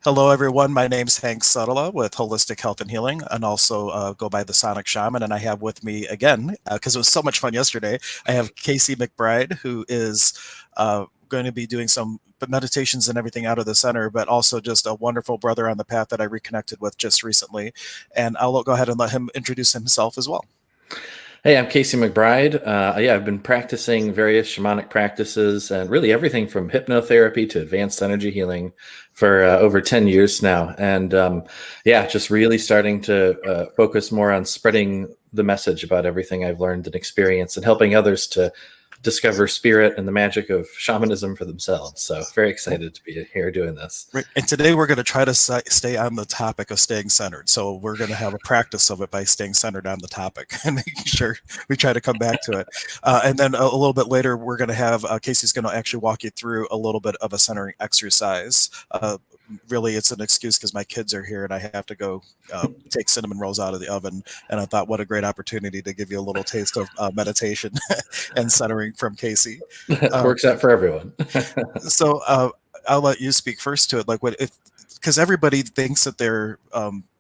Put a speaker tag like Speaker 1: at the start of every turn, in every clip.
Speaker 1: Hello, everyone. My name's Hank Setala with Holistic Health and Healing, and also go by the Sonic Shaman. And I have with me again, because it was so much fun yesterday, I have Casey MacBride, who is going to be doing some meditations and everything out of the center, but also just a wonderful brother on the path that I reconnected with just recently. And I'll go ahead and let him introduce himself as well.
Speaker 2: Hey, I'm Casey MacBride. I've been practicing various shamanic practices and really everything from hypnotherapy to advanced energy healing for over 10 years now. And just really starting to focus more on spreading the message about everything I've learned and experienced and helping others to discover spirit and the magic of shamanism for themselves. So very excited to be here doing this.
Speaker 1: Right. And today we're going to try to stay on the topic of staying centered. So we're going to have a practice of it by staying centered on the topic and making sure we try to come back to it. And then a little bit later, we're going to have Casey's going to actually walk you through a little bit of a centering exercise. Really, it's an excuse because my kids are here and I have to go take cinnamon rolls out of the oven. And I thought, what a great opportunity to give you a little taste of meditation and centering from Casey.
Speaker 2: Works out for everyone.
Speaker 1: So I'll let you speak first to it. Like, what if, because everybody thinks that they're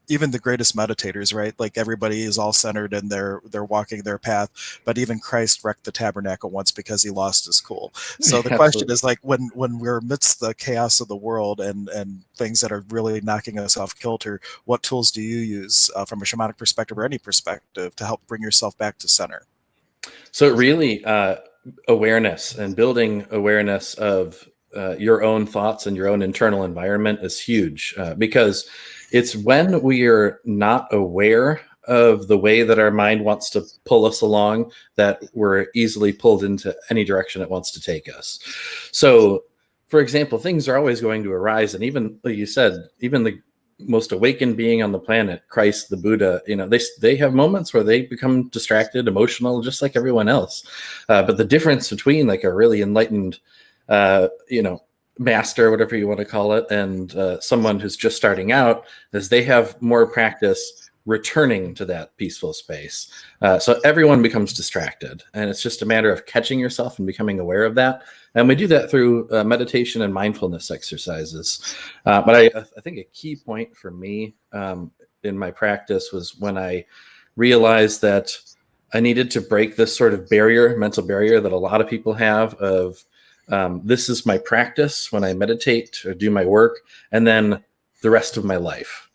Speaker 1: even the greatest meditators, right? Like everybody is all centered and they're walking their path. But even Christ wrecked the tabernacle once because he lost his cool. So the question is, like, when we're amidst the chaos of the world and things that are really knocking us off kilter, what tools do you use from a shamanic perspective or any perspective to help bring yourself back to center?
Speaker 2: So really, awareness and building awareness of your own thoughts and your own internal environment is huge because it's when we are not aware of the way that our mind wants to pull us along that we're easily pulled into any direction it wants to take us. So, for example, things are always going to arise. And even, like you said, even the most awakened being on the planet, Christ, the Buddha, they have moments where they become distracted, emotional, just like everyone else. But the difference between like a really enlightened, master, whatever you want to call it, and someone who's just starting out is they have more practice returning to that peaceful space. So everyone becomes distracted, and it's just a matter of catching yourself and becoming aware of that. And we do that through meditation and mindfulness exercises. But I think a key point for me in my practice was when I realized that I needed to break this sort of mental barrier that a lot of people have of this is my practice when I meditate or do my work, and then the rest of my life.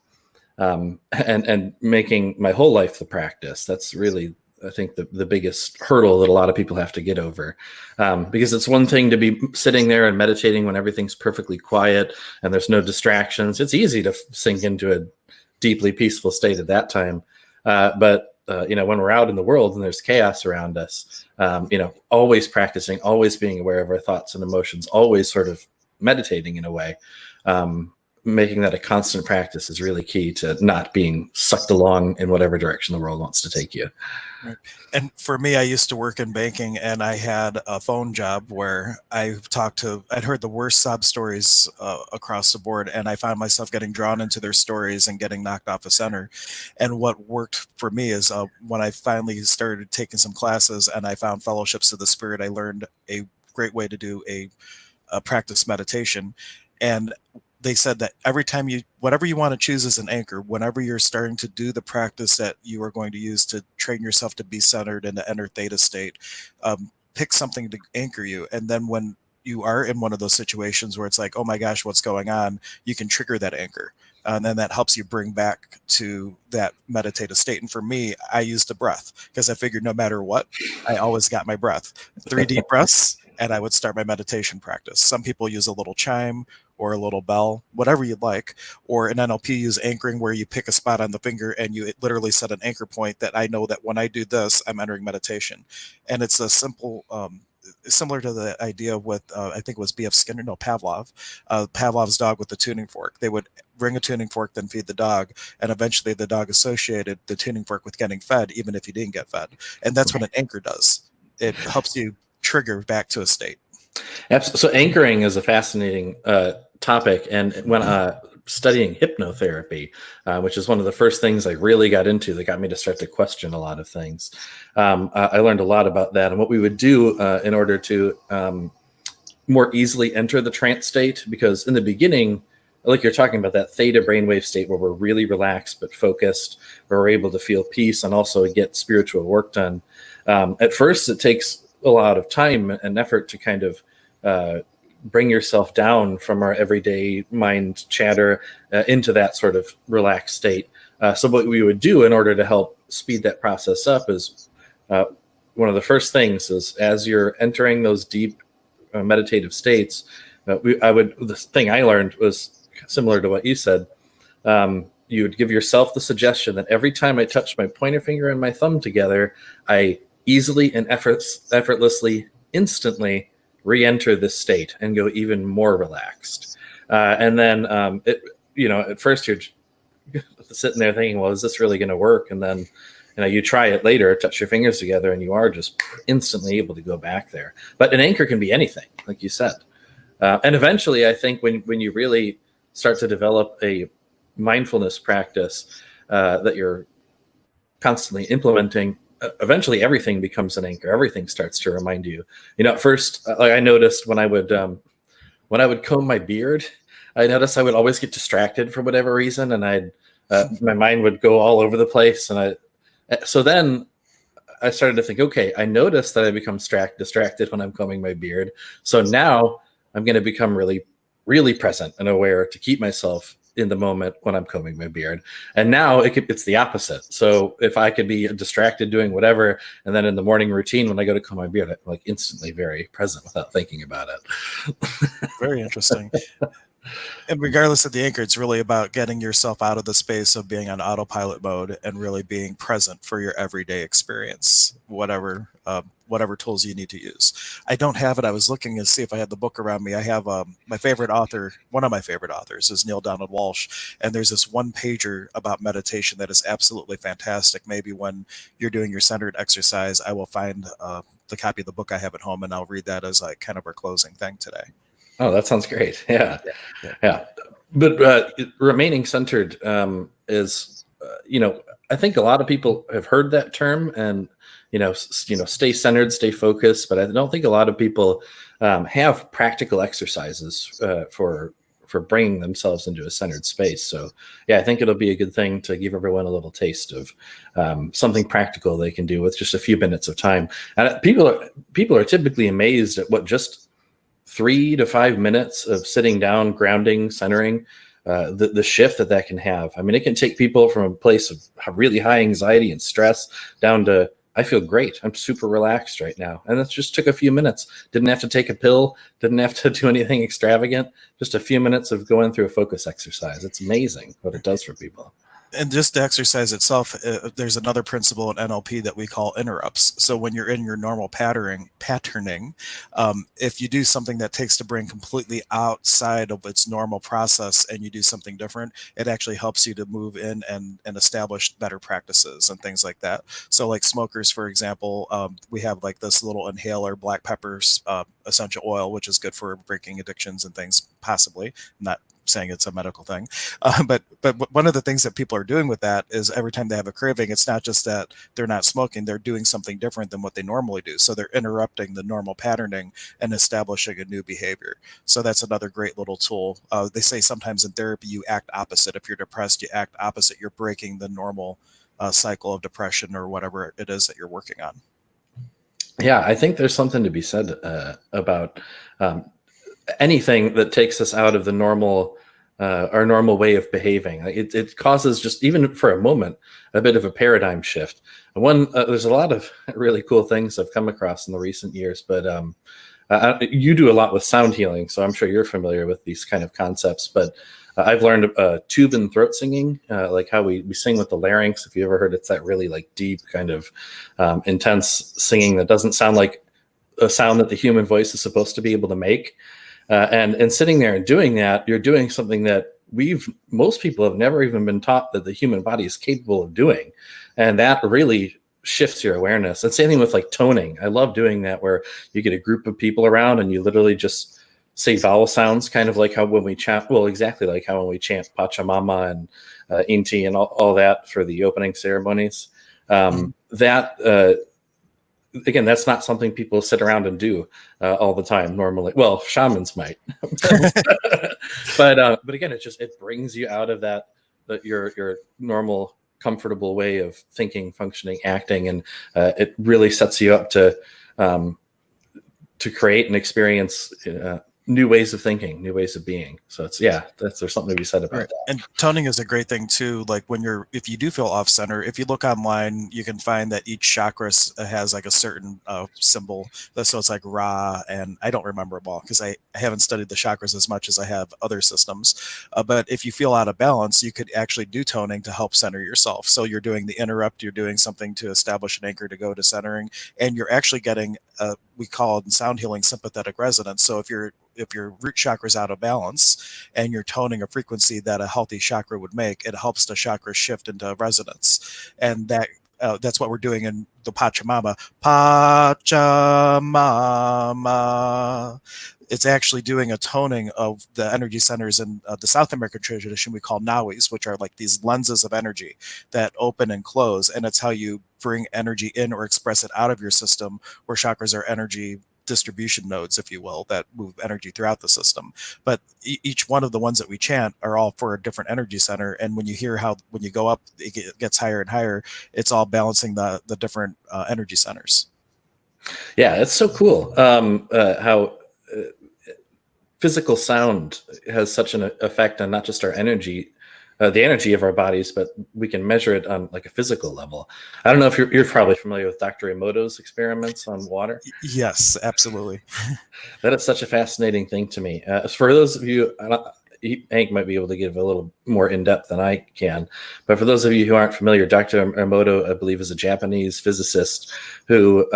Speaker 2: And making my whole life the practice. That's really, I think, the biggest hurdle that a lot of people have to get over. Because it's one thing to be sitting there and meditating when everything's perfectly quiet and there's no distractions. It's easy to sink into a deeply peaceful state at that time. But when we're out in the world and there's chaos around us, always practicing, always being aware of our thoughts and emotions, always sort of meditating in a way. Making that a constant practice is really key to not being sucked along in whatever direction the world wants to take you.
Speaker 1: Right. And for me, I used to work in banking, and I had a phone job where I'd heard the worst sob stories across the board, and I found myself getting drawn into their stories and getting knocked off the center. And what worked for me is when I finally started taking some classes and I found fellowships of the spirit, I learned a great way to do a practice meditation. And they said that every time whatever you want to choose as an anchor, whenever you're starting to do the practice that you are going to use to train yourself to be centered and to enter theta state, pick something to anchor you. And then when you are in one of those situations where it's like, oh my gosh, what's going on? You can trigger that anchor. And then that helps you bring back to that meditative state. And for me, I used the breath because I figured no matter what, I always got my breath. 3 deep breaths, and I would start my meditation practice. Some people use a little chime or a little bell, whatever you'd like. Or in NLP, use anchoring, where you pick a spot on the finger and you literally set an anchor point that I know that when I do this, I'm entering meditation. And it's a simple, similar to the idea with, I think it was B.F. Skinner, no, Pavlov, Pavlov's dog with the tuning fork. They would bring a tuning fork, then feed the dog. And eventually the dog associated the tuning fork with getting fed, even if he didn't get fed. And that's what an anchor does. It helps you trigger back to a state.
Speaker 2: Absolutely. So anchoring is a fascinating topic. And when studying hypnotherapy, which is one of the first things I really got into that got me to start to question a lot of things, I learned a lot about that and what we would do in order to more easily enter the trance state. Because in the beginning, like you're talking about, that theta brainwave state where we're really relaxed but focused, where we're able to feel peace and also get spiritual work done. At first, it takes a lot of time and effort to kind of bring yourself down from our everyday mind chatter into that sort of relaxed state. So what we would do in order to help speed that process up is one of the first things is, as you're entering those deep meditative states, the thing I learned was similar to what you said. You would give yourself the suggestion that every time I touch my pointer finger and my thumb together, I easily and effortlessly, instantly re-enter this state and go even more relaxed. And then, at first you're sitting there thinking, well, is this really going to work? And then, you try it later, touch your fingers together, and you are just instantly able to go back there. But an anchor can be anything, like you said. And eventually, I think when you really start to develop a mindfulness practice that you're constantly implementing, eventually everything becomes an anchor. Everything starts to remind you. At first, like I noticed when I would comb my beard, I noticed I would always get distracted for whatever reason, and my mind would go all over the place. So then I started to think, okay, I noticed that I become distracted when I'm combing my beard. So now I'm going to become really, really present and aware to keep myself in the moment when I'm combing my beard. And now it's the opposite. So if I could be distracted doing whatever, and then in the morning routine, when I go to comb my beard, I'm like instantly very present without thinking about it.
Speaker 1: Very interesting. And regardless of the anchor, it's really about getting yourself out of the space of being on autopilot mode and really being present for your everyday experience, whatever tools you need to use. I don't have it. I was looking to see if I had the book around me. I have my favorite author. One of my favorite authors is Neil Donald Walsh, and there's this one pager about meditation that is absolutely fantastic. Maybe when you're doing your centered exercise, I will find the copy of the book I have at home, and I'll read that as like kind of our closing thing today.
Speaker 2: Oh, that sounds great. Yeah. But remaining centered is, I think a lot of people have heard that term, and stay centered, stay focused. But I don't think a lot of people have practical exercises for bringing themselves into a centered space. So yeah, I think it'll be a good thing to give everyone a little taste of something practical they can do with just a few minutes of time. And people are typically amazed at what just 3 to 5 minutes of sitting down, grounding, centering, the shift that can have. I mean, it can take people from a place of really high anxiety and stress down to, I feel great. I'm super relaxed right now. And it just took a few minutes. Didn't have to take a pill. Didn't have to do anything extravagant. Just a few minutes of going through a focus exercise. It's amazing what it does for people.
Speaker 1: And just the exercise itself, there's another principle in NLP that we call interrupts. So when you're in your normal patterning, if you do something that takes the brain completely outside of its normal process and you do something different, it actually helps you to move in and establish better practices and things like that. So like smokers, for example, we have like this little inhaler, black peppers, essential oil, which is good for breaking addictions and things, possibly. Not saying it's a medical thing. But one of the things that people are doing with that is every time they have a craving, it's not just that they're not smoking, they're doing something different than what they normally do. So they're interrupting the normal patterning and establishing a new behavior. So that's another great little tool. They say sometimes in therapy, you act opposite. If you're depressed, you act opposite. You're breaking the normal cycle of depression or whatever it is that you're working on.
Speaker 2: Yeah, I think there's something to be said about anything that takes us out of the normal, our normal way of behaving. It causes, just even for a moment, a bit of a paradigm shift. And there's a lot of really cool things I've come across in the recent years, but you do a lot with sound healing, so I'm sure you're familiar with these kind of concepts. But I've learned tube and throat singing, like how we sing with the larynx. If you ever heard, it's that really like deep kind of intense singing that doesn't sound like a sound that the human voice is supposed to be able to make. And sitting there and doing that, you're doing something that most people have never even been taught that the human body is capable of doing. And that really shifts your awareness. And same thing with like toning. I love doing that, where you get a group of people around and you literally just say vowel sounds, kind of like how when we chant, well, exactly like how when we chant Pachamama and Inti and all that for the opening ceremonies. again, that's not something people sit around and do all the time normally. Well, shamans might, but again, it brings you out of that your normal comfortable way of thinking, functioning, acting, and it really sets you up um, to create and experience new ways of thinking, new ways of being. So there's something to be said about
Speaker 1: Right.
Speaker 2: that.
Speaker 1: And toning is a great thing too. Like if you do feel off center, if you look online, you can find that each chakra has like a certain symbol. So it's like Ra, and I don't remember them all because I haven't studied the chakras as much as I have other systems. But if you feel out of balance, you could actually do toning to help center yourself. So you're doing the interrupt, you're doing something to establish an anchor to go to centering, and you're actually getting we call it in sound healing sympathetic resonance. So if your root chakra is out of balance and you're toning a frequency that a healthy chakra would make, it helps the chakra shift into resonance. And that's what we're doing in the Pachamama. Pachamama. It's actually doing a toning of the energy centers in the South American tradition we call nawis, which are like these lenses of energy that open and close. And it's how you bring energy in or express it out of your system, where chakras are energy distribution nodes, if you will, that move energy throughout the system. But each one of the ones that we chant are all for a different energy center. And when you hear how, when you go up, it gets higher and higher, it's all balancing the different energy centers.
Speaker 2: Yeah, it's so cool how physical sound has such an effect on not just our energy, the energy of our bodies, but we can measure it on like a physical level. I don't know if you're probably familiar with Dr. Emoto's experiments on water.
Speaker 1: Yes, absolutely.
Speaker 2: That is such a fascinating thing to me. For those of you, Hank might be able to give a little more in depth than I can, but for those of you who aren't familiar, Dr. Emoto, I believe, is a Japanese physicist who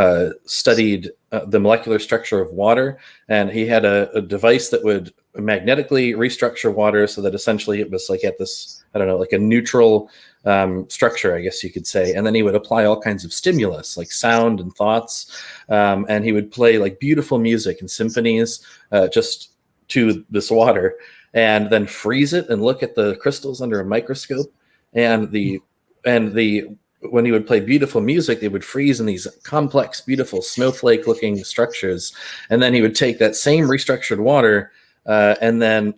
Speaker 2: studied the molecular structure of water, and he had a device that would magnetically restructure water so that essentially it was like at this, I don't know, like a neutral structure, I guess you could say. And then he would apply all kinds of stimulus like sound and thoughts. And he would play like beautiful music and symphonies just to this water, and then freeze it and look at the crystals under a microscope. And when he would play beautiful music, they would freeze in these complex, beautiful snowflake looking structures. And then he would take that same restructured water and then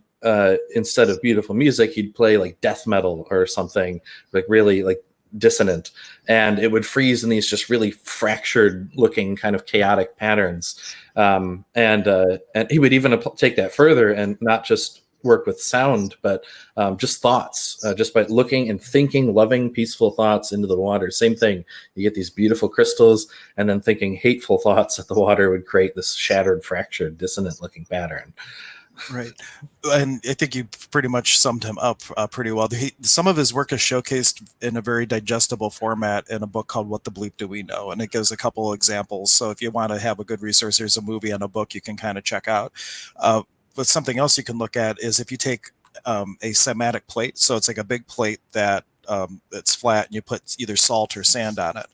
Speaker 2: instead of beautiful music, he'd play like death metal or something like really like dissonant, and it would freeze in these just really fractured looking kind of chaotic patterns. And he would even take that further and not just work with sound, but just thoughts, just by looking and thinking loving, peaceful thoughts into the water. Same thing. You get these beautiful crystals, and then thinking hateful thoughts at the water would create this shattered, fractured, dissonant looking pattern.
Speaker 1: Right. And I think you pretty much summed him up pretty well. Some of his work is showcased in a very digestible format in a book called What the Bleep Do We Know? And it gives a couple of examples. So if you want to have a good resource, there's a movie and a book you can kind of check out. But something else you can look at is if you take a cymatic plate, so it's like a big plate that it's flat, and you put either salt or sand on it,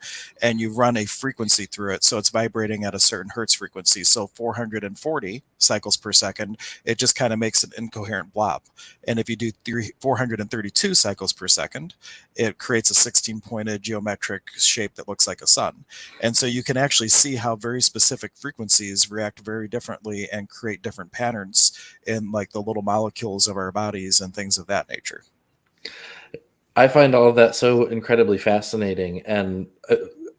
Speaker 1: and you run a frequency through it, so it's vibrating at a certain hertz frequency, so 440 cycles per second, it just kind of makes an incoherent blob. And if you do 432 cycles per second, it creates a 16 pointed geometric shape that looks like a sun. And so you can actually see how very specific frequencies react very differently and create different patterns in like the little molecules of our bodies and things of that nature.
Speaker 2: I find all of that so incredibly fascinating, and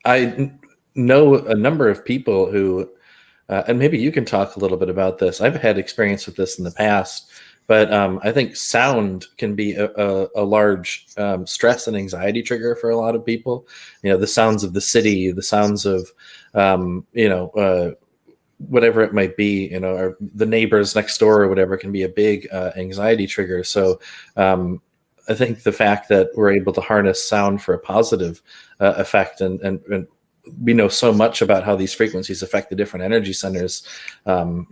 Speaker 2: I know a number of people who, and maybe you can talk a little bit about this. I've had experience with this in the past, but I think sound can be a large stress and anxiety trigger for a lot of people. You know, the sounds of the city, the sounds of, whatever it might be, or the neighbors next door or whatever can be a big anxiety trigger. So, I think the fact that we're able to harness sound for a positive effect, and we know so much about how these frequencies affect the different energy centers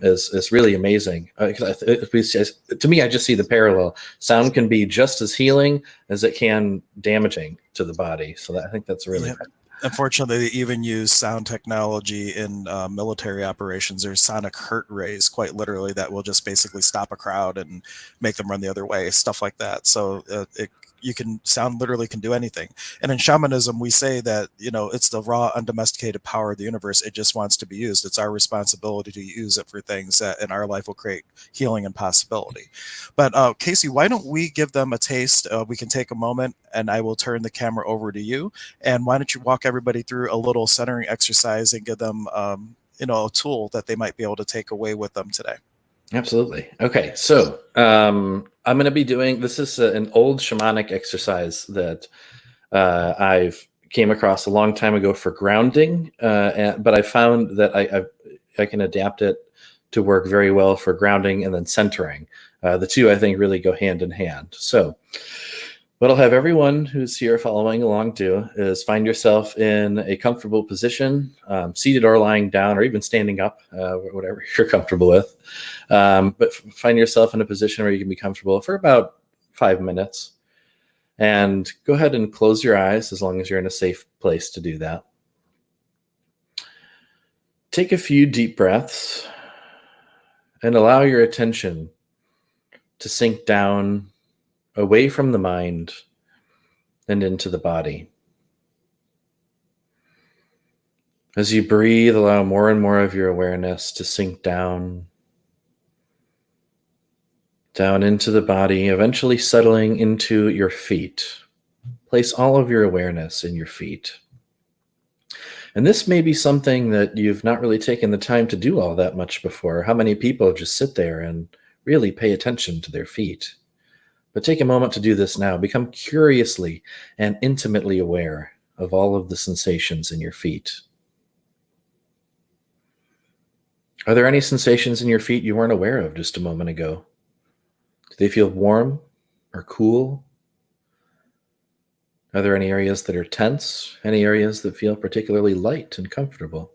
Speaker 2: is really amazing. To me, I just see the parallel. Sound can be just as healing as it can damaging to the body. So I think that's really.
Speaker 1: Yeah. Unfortunately, they even use sound technology in military operations. There's sonic hurt rays, quite literally, that will just basically stop a crowd and make them run the other way, stuff like that. So sound literally can do anything. And in shamanism, we say that, it's the raw, undomesticated power of the universe. It just wants to be used. It's our responsibility to use it for things that in our life will create healing and possibility. But Casey, why don't we give them a taste? We can take a moment, and I will turn the camera over to you. And why don't you walk everybody through a little centering exercise and give them, a tool that they might be able to take away with them today.
Speaker 2: Absolutely. Okay, so I'm going to be doing this is an old shamanic exercise that I've came across a long time ago for grounding, but I found that I can adapt it to work very well for grounding and then centering. The two, I think, really go hand in hand. So what I'll have everyone who's here following along do is find yourself in a comfortable position, seated or lying down, or even standing up, whatever you're comfortable with. But find yourself in a position where you can be comfortable for about 5 minutes. And go ahead and close your eyes as long as you're in a safe place to do that. Take a few deep breaths and allow your attention to sink down away from the mind and into the body. As you breathe, allow more and more of your awareness to sink down into the body, eventually settling into your feet. Place all of your awareness in your feet. And this may be something that you've not really taken the time to do all that much before. How many people just sit there and really pay attention to their feet? But take a moment to do this now. Become curiously and intimately aware of all of the sensations in your feet. Are there any sensations in your feet you weren't aware of just a moment ago? Do they feel warm or cool? Are there any areas that are tense? Any areas that feel particularly light and comfortable?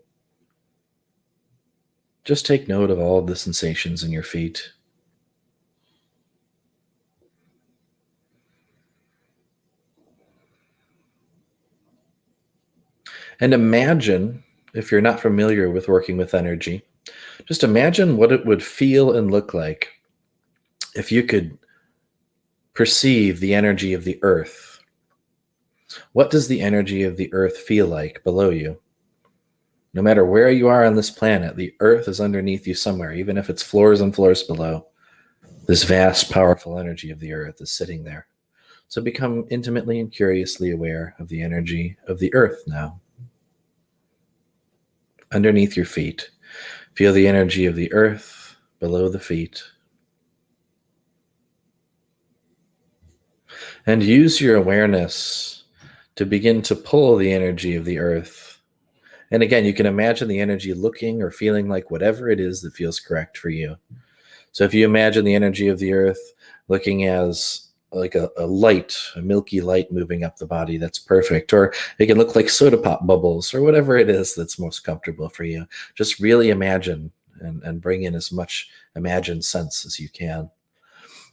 Speaker 2: Just take note of all of the sensations in your feet. And imagine, if you're not familiar with working with energy, just imagine what it would feel and look like if you could perceive the energy of the earth. What does the energy of the earth feel like below you? No matter where you are on this planet, the earth is underneath you somewhere, even if it's floors and floors below. This vast, powerful energy of the earth is sitting there. So become intimately and curiously aware of the energy of the earth now. Underneath your feet, feel the energy of the earth below the feet. And use your awareness to begin to pull the energy of the earth. And again, you can imagine the energy looking or feeling like whatever it is that feels correct for you. So if you imagine the energy of the earth looking as like a light, a milky light moving up the body, that's perfect. Or it can look like soda pop bubbles or whatever it is that's most comfortable for you. Just really imagine and bring in as much imagined sense as you can.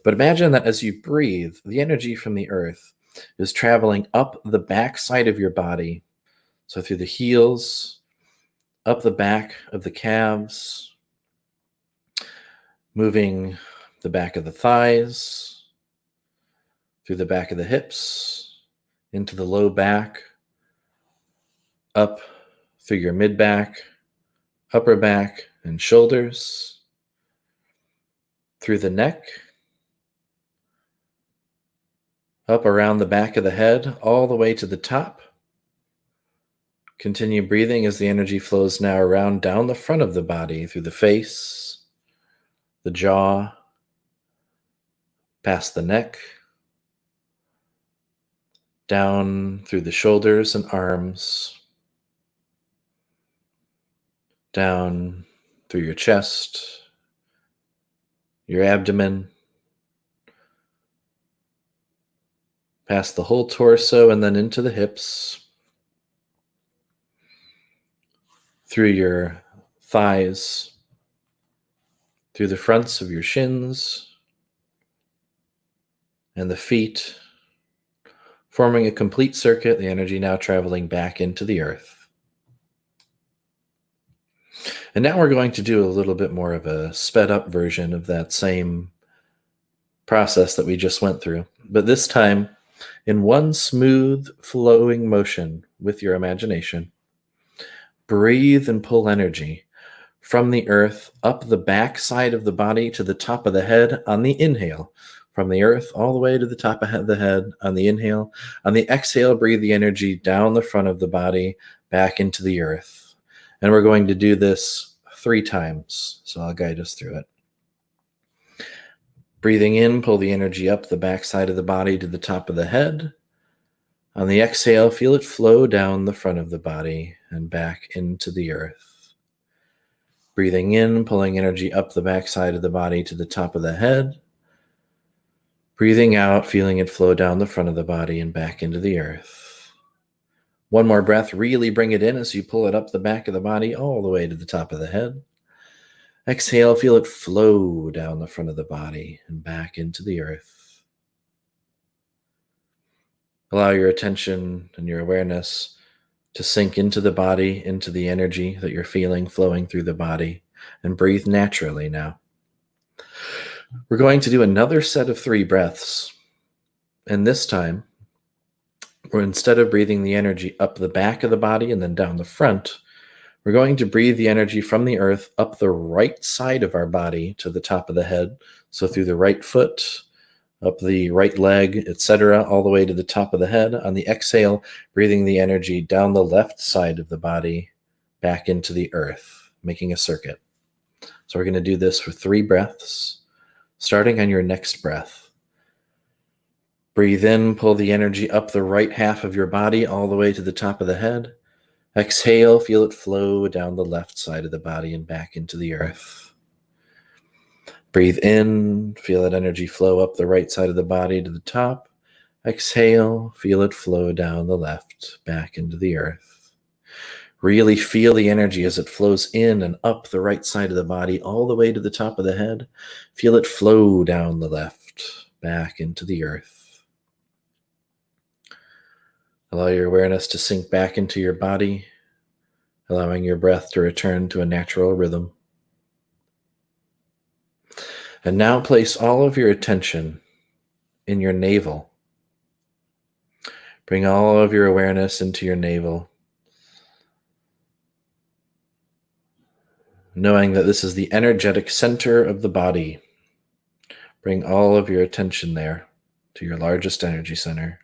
Speaker 2: But imagine that as you breathe, the energy from the earth is traveling up the back side of your body. So through the heels, up the back of the calves, moving the back of the thighs, through the back of the hips, into the low back, up through your mid-back, upper back, and shoulders, through the neck, up around the back of the head, all the way to the top. Continue breathing as the energy flows now around down the front of the body, through the face, the jaw, past the neck, down through the shoulders and arms, down through your chest, your abdomen, past the whole torso, and then into the hips, through your thighs, through the fronts of your shins and the feet, forming a complete circuit, the energy now traveling back into the earth. And now we're going to do a little bit more of a sped up version of that same process that we just went through. But this time, In one smooth, flowing motion with your imagination, breathe and pull energy from the earth up the back side of the body to the top of the head on the inhale. From the earth all the way to the top of the head on the inhale. On the exhale, breathe the energy down the front of the body back into the earth. And we're going to do this 3 times. So I'll guide us through it. Breathing in, pull the energy up the back side of the body to the top of the head. On the exhale, feel it flow down the front of the body and back into the earth. Breathing in, pulling energy up the back side of the body to the top of the head. Breathing out, feeling it flow down the front of the body and back into the earth. One more breath, really bring it in as you pull it up the back of the body all the way to the top of the head. Exhale, feel it flow down the front of the body and back into the earth. Allow your attention and your awareness to sink into the body, into the energy that you're feeling flowing through the body, and breathe naturally now. We're going to do another set of 3 breaths. And this time, instead of breathing the energy up the back of the body and then down the front, we're going to breathe the energy from the earth up the right side of our body to the top of the head. So through the right foot, up the right leg, etc., all the way to the top of the head. On the exhale, breathing the energy down the left side of the body back into the earth, making a circuit. So we're going to do this for 3 breaths. Starting on your next breath, breathe in, pull the energy up the right half of your body all the way to the top of the head. Exhale, feel it flow down the left side of the body and back into the earth. Breathe in, feel that energy flow up the right side of the body to the top. Exhale, feel it flow down the left, back into the earth. Really feel the energy as it flows in and up the right side of the body, all the way to the top of the head. Feel it flow down the left, back into the earth. Allow your awareness to sink back into your body, allowing your breath to return to a natural rhythm. And now place all of your attention in your navel. Bring all of your awareness into your navel, knowing that this is the energetic center of the body. Bring all of your attention there to your largest energy center.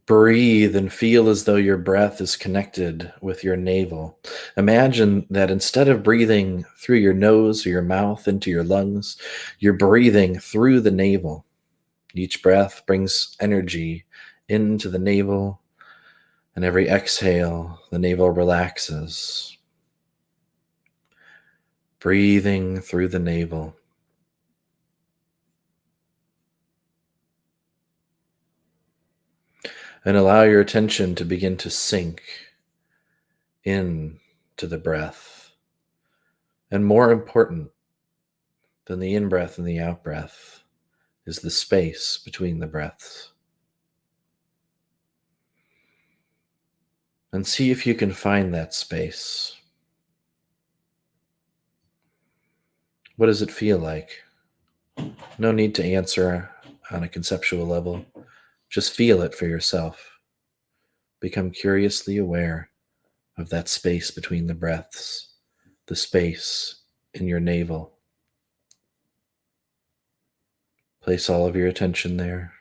Speaker 2: Breathe and feel as though your breath is connected with your navel. Imagine that instead of breathing through your nose or your mouth into your lungs, you're breathing through the navel. Each breath brings energy into the navel, and every exhale, the navel relaxes. Breathing through the navel. And allow your attention to begin to sink in to the breath. And more important than the in-breath and the out-breath is the space between the breaths. And see if you can find that space. What does it feel like? No need to answer on a conceptual level. Just feel it for yourself. Become curiously aware of that space between the breaths, the space in your navel. Place all of your attention there.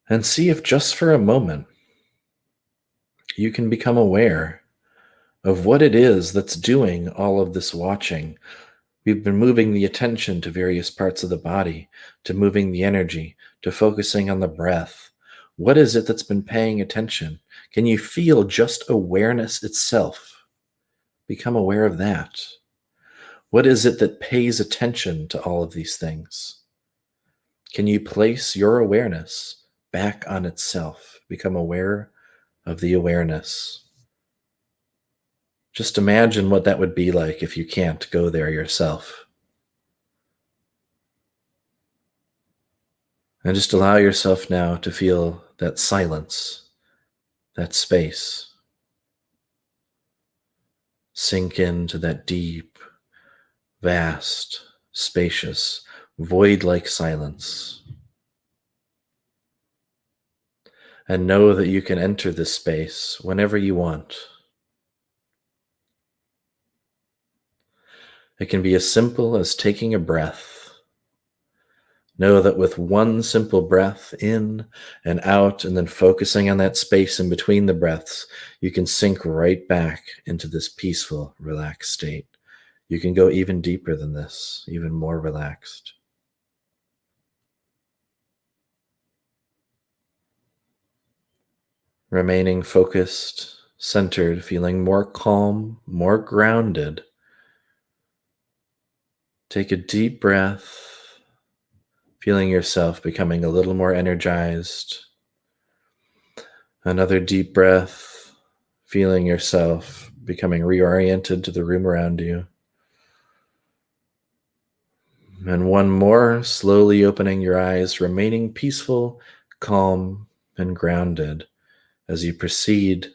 Speaker 2: And see if just for a moment you can become aware of what it is that's doing all of this watching. We've been moving the attention to various parts of the body, to moving the energy, to focusing on the breath. What is it that's been paying attention? Can you feel just awareness itself? Become aware of that. What is it that pays attention to all of these things? Can you place your awareness back on itself? Become aware of the awareness. Just imagine what that would be like if you can't go there yourself. And just allow yourself now to feel that silence, that space. Sink into that deep, vast, spacious, void-like silence. And know that you can enter this space whenever you want. It can be as simple as taking a breath. Know that with one simple breath in and out, and then focusing on that space in between the breaths, you can sink right back into this peaceful, relaxed state. You can go even deeper than this, even more relaxed. Remaining focused, centered, feeling more calm, more grounded. Take a deep breath, feeling yourself becoming a little more energized. Another deep breath, feeling yourself becoming reoriented to the room around you. And one more, slowly opening your eyes, remaining peaceful, calm, and grounded as you proceed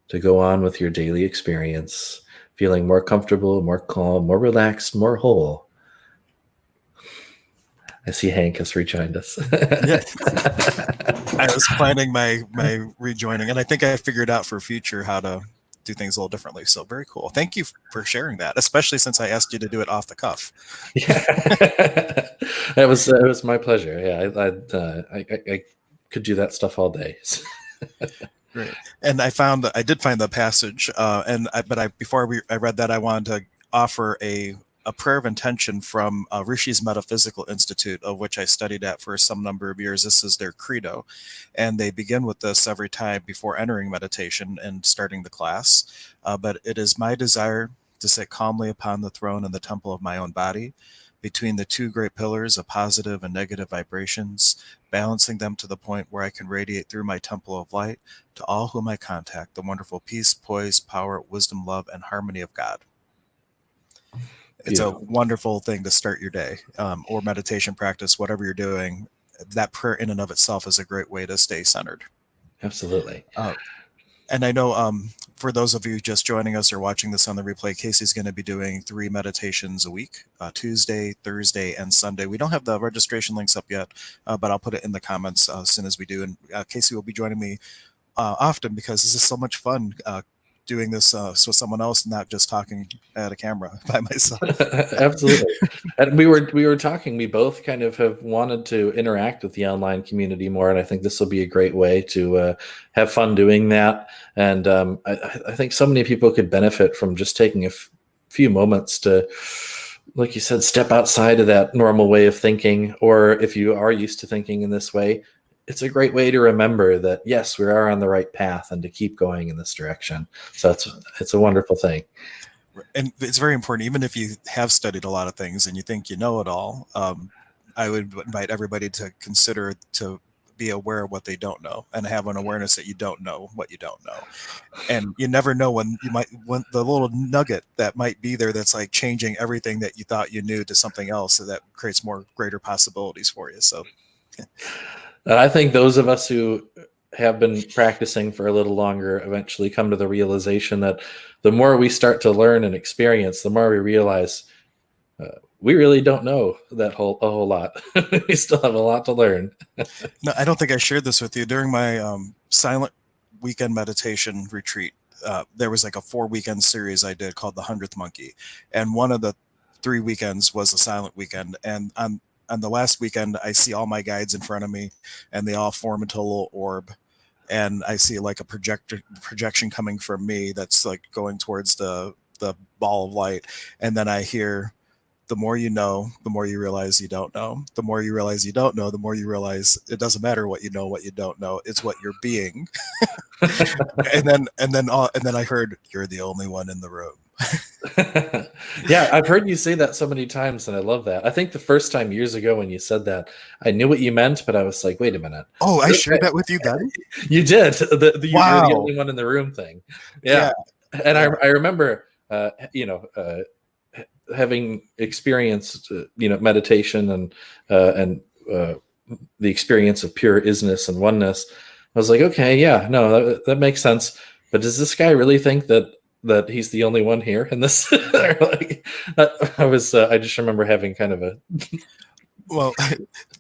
Speaker 2: to go on with your daily experience, feeling more comfortable, more calm, more relaxed, more whole. I see Hank has rejoined us.
Speaker 1: Yeah. I was planning my rejoining, and I think I figured out for future how to do things a little differently. So very cool. Thank you for sharing that, especially since I asked you to do it off the cuff.
Speaker 2: Yeah, it was my pleasure. Yeah, I could do that stuff all day.
Speaker 1: Great. And I did find the passage, before I read that, I wanted to offer a prayer of intention from Rishi's Metaphysical Institute, of which I studied at for some number of years. This is their credo, and they begin with this every time before entering meditation and starting the class. But it is my desire to sit calmly upon the throne in the temple of my own body, between the two great pillars of positive and negative vibrations, balancing them to the point where I can radiate through my temple of light to all whom I contact the wonderful peace, poise, power, wisdom, love, and harmony of God. It's a wonderful thing to start your day, or meditation practice, whatever you're doing. That prayer in and of itself is a great way to stay centered.
Speaker 2: Absolutely.
Speaker 1: And I know for those of you just joining us or watching this on the replay, Casey's going to be doing 3 meditations a week, Tuesday, Thursday, and Sunday. We don't have the registration links up yet, but I'll put it in the comments as soon as we do. And Casey will be joining me often, because this is so much fun doing this with someone else, not just talking at a camera by myself.
Speaker 2: Absolutely. And we were talking, we both kind of have wanted to interact with the online community more, and I think this will be a great way to have fun doing that. And I think so many people could benefit from just taking a few moments to, like you said, step outside of that normal way of thinking. Or if you are used to thinking in this way, it's a great way to remember that, yes, we are on the right path, and to keep going in this direction. So it's a wonderful thing.
Speaker 1: And it's very important, even if you have studied a lot of things and you think you know it all, I would invite everybody to consider to be aware of what they don't know, and have an awareness that you don't know what you don't know. And you never know when the little nugget that might be there that's like changing everything that you thought you knew to something else, so that creates greater possibilities for you. So
Speaker 2: I think those of us who have been practicing for a little longer eventually come to the realization that the more we start to learn and experience, the more we realize we really don't know a whole lot. We still have a lot to learn.
Speaker 1: No, I don't think I shared this with you. During my silent weekend meditation retreat, there was like a 4-weekend series I did called The 100th Monkey. And one of the 3 weekends was a silent weekend. And on the last weekend, I see all my guides in front of me, and they all form into a little orb. And I see like a projection coming from me that's like going towards the ball of light. And then I hear, the more you know, the more you realize you don't know. The more you realize you don't know, the more you realize it doesn't matter what you know, what you don't know. It's what you're being. and then I heard, you're the only one in the room.
Speaker 2: Yeah, I've heard you say that so many times, and I love that. I think the first time years ago when you said that, I knew what you meant, but I was like, wait a minute.
Speaker 1: Oh, I shared that with you then?
Speaker 2: You did. You're
Speaker 1: Wow.
Speaker 2: the only one in the room thing. Yeah. And I remember, having experienced, meditation and the experience of pure isness and oneness. I was like, okay, yeah, no, that makes sense. But does this guy really think that that he's the only one here in this. Like, I just remember having kind of a
Speaker 1: Well,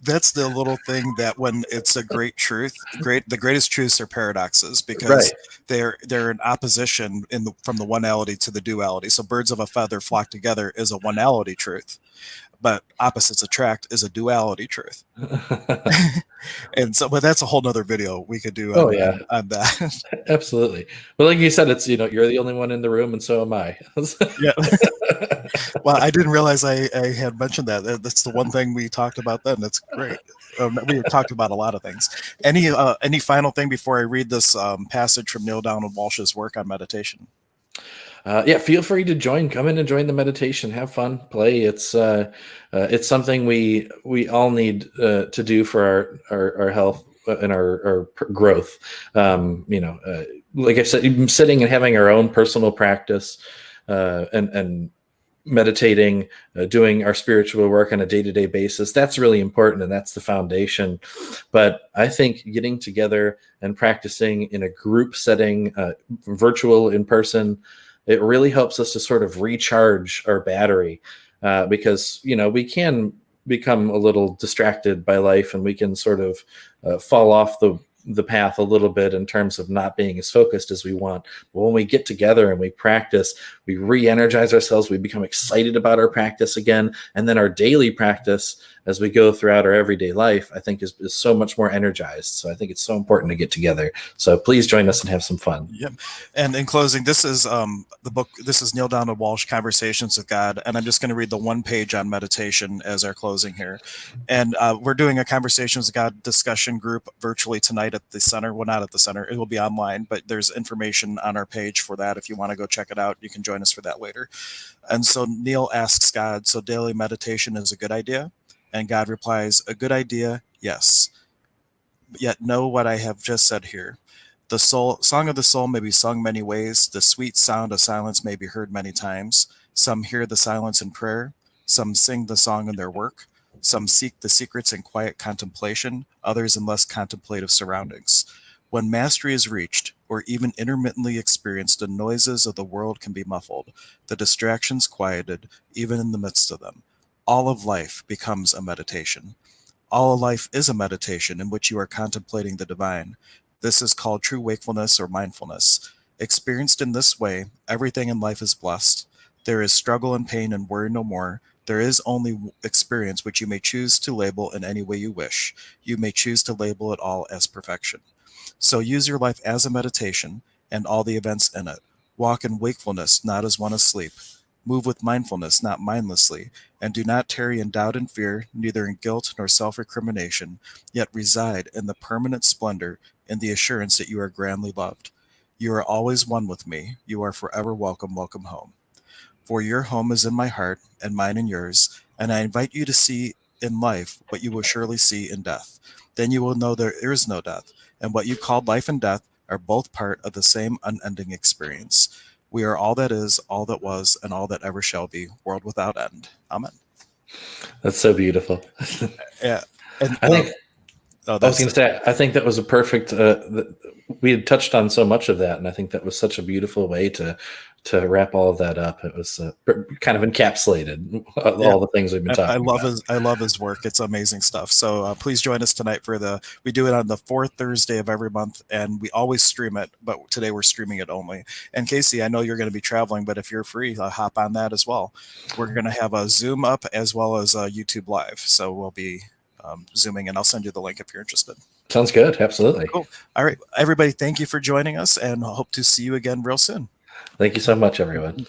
Speaker 1: that's the little thing that when it's a great truth, the greatest truths are paradoxes because
Speaker 2: right.
Speaker 1: they're in opposition from the oneality to the duality. So birds of a feather flock together is a oneality truth, but opposites attract is a duality truth. And so, but that's a whole nother video we could do
Speaker 2: Oh yeah,
Speaker 1: on that.
Speaker 2: absolutely. But like you said, it's you're the only one in the room, and so am I.
Speaker 1: Yeah. Well, I didn't realize I had mentioned that. That's the one thing we talked about then. That's great. We talked about a lot of things. Any final thing before I read this passage from Neil Donald Walsh's work on meditation?
Speaker 2: Yeah, feel free to join. Come in and join the meditation. Have fun, play. It's something we all need to do for our health and our growth. Like I said, sitting and having our own personal practice, and meditating, doing our spiritual work on a day-to-day basis. That's really important, and that's the foundation. But I think getting together and practicing in a group setting, virtual, in person, it really helps us to sort of recharge our battery, because we can become a little distracted by life, and we can sort of fall off the path a little bit in terms of not being as focused as we want. But when we get together and we practice, we re-energize ourselves, we become excited about our practice again, and then our daily practice as we go throughout our everyday life, I think is so much more energized. So I think it's so important to get together. So please join us and have some fun.
Speaker 1: Yep. And in closing, this is the book. This is Neil Donald Walsh, Conversations with God, and I'm just going to read the one page on meditation as our closing here. And we're doing a Conversations with God discussion group virtually tonight at the center. Well, not at the center; it will be online, but there's information on our page for that. If you want to go check it out, you can join us for that later. And so Neil asks God, "So daily meditation is a good idea?" And God replies, "A good idea, yes. Yet know what I have just said here. The song of the soul may be sung many ways. The sweet sound of silence may be heard many times. Some hear the silence in prayer. Some sing the song in their work. Some seek the secrets in quiet contemplation, others in less contemplative surroundings. When mastery is reached, or even intermittently experienced, the noises of the world can be muffled, the distractions quieted, even in the midst of them. All of life becomes a meditation. All of life is a meditation in which you are contemplating the divine. This is called true wakefulness or mindfulness. Experienced in this way, everything in life is blessed. There is struggle and pain and worry no more. There is only experience which you may choose to label in any way you wish. You may choose to label it all as perfection. So use your life as a meditation and all the events in it. Walk in wakefulness, not as one asleep. Move with mindfulness, not mindlessly, and do not tarry in doubt and fear, neither in guilt nor self recrimination, yet reside in the permanent splendor in the assurance that you are grandly loved. You are always one with me. You are forever welcome, welcome home. For your home is in my heart, and mine in yours, and I invite you to see in life what you will surely see in death. Then you will know there is no death, and what you called life and death are both part of the same unending experience. We are all that is, all that was, and all that ever shall be, world without end. Amen.
Speaker 2: That's so beautiful.
Speaker 1: Yeah. And
Speaker 2: I think
Speaker 1: oh,
Speaker 2: I was
Speaker 1: that's
Speaker 2: going to say, I think that was a perfect. We had touched on so much of that, and I think that was such a beautiful way to wrap all of that up. It was kind of encapsulated
Speaker 1: yeah.
Speaker 2: all the things we've been talking about.
Speaker 1: I love his work. It's amazing stuff. So please join us tonight for we do it on the fourth Thursday of every month, and we always stream it. But today we're streaming it only. And Casey, I know you're going to be traveling, but if you're free, hop on that as well. We're going to have a Zoom up as well as a YouTube live. So we'll be zooming, and I'll send you the link if you're interested.
Speaker 2: Sounds good. Absolutely.
Speaker 1: Cool. All right, everybody. Thank you for joining us, and hope to see you again real soon.
Speaker 2: Thank you so much, everyone.